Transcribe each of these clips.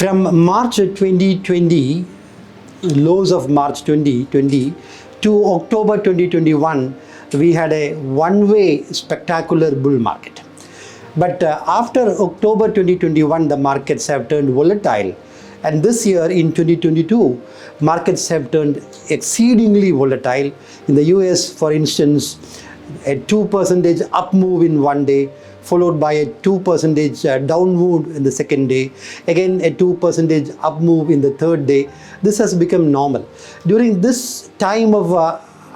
From March 2020, lows of March 2020 to October 2021, we had a one-way spectacular bull market. But after October 2021, the markets have turned volatile. And this year in 2022, markets have turned exceedingly volatile. In the US, for instance, a 2% up move in one day, followed by a 2% down move in the second day, again a 2% up move in the third day. This has become normal. During this time of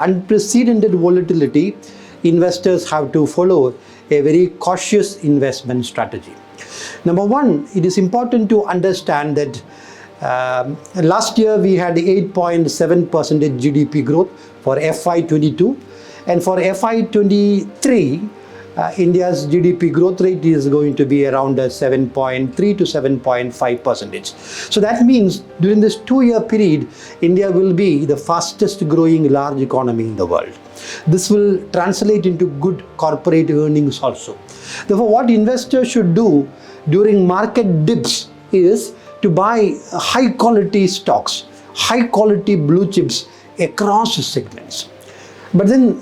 unprecedented volatility, investors have to follow a very cautious investment strategy. Number one, it is important to understand that last year we had 8.7% GDP growth for FY22, and for FY23, India's GDP growth rate is going to be around 7.3 to 7.5%. So that means during this 2-year period, India will be the fastest growing large economy in the world. This will translate into good corporate earnings also. Therefore, what investors should do during market dips is to buy high quality stocks, high quality blue chips across segments. But then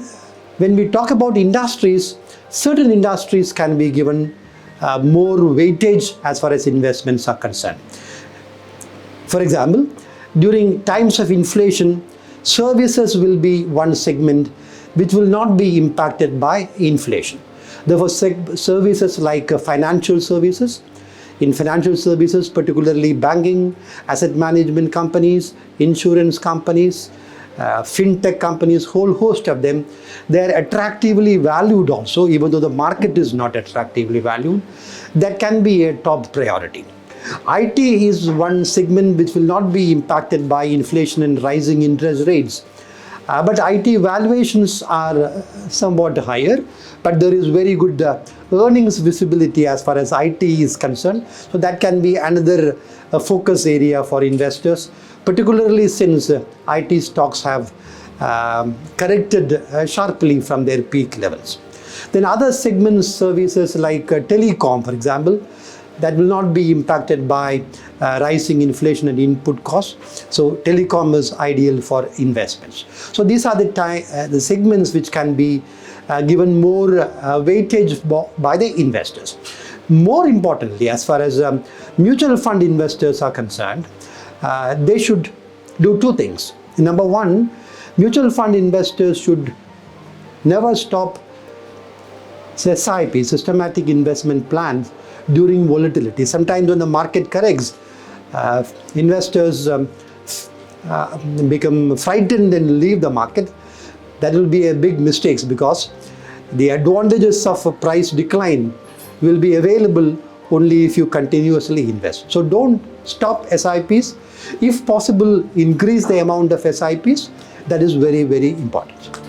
when we talk about industries, certain industries can be given more weightage as far as investments are concerned. For example, during times of inflation, services will be one segment which will not be impacted by inflation. Therefore, services like financial services, in financial services, particularly banking, asset management companies, insurance companies, fintech companies, whole host of them, they are attractively valued also, even though the market is not attractively valued. That can be a top priority. IT is one segment which will not be impacted by inflation and rising interest rates. But IT valuations are somewhat higher, but there is very good earnings visibility as far as IT is concerned. So that can be another focus area for investors, particularly since IT stocks have corrected sharply from their peak levels. Then other segments, services like telecom, for example, that will not be impacted by rising inflation and input costs. So telecom is ideal for investments. So these are the segments which can be given more weightage by the investors. More importantly, as far as mutual fund investors are concerned, they should do two things. Number one, mutual fund investors should never stop SIP, systematic investment plans, during volatility. Sometimes when the market corrects, investors become frightened and leave the market. That will be a big mistake, because the advantages of a price decline will be available only if you continuously invest. So don't stop SIPs. If possible, increase the amount of SIPs. That is very, very important.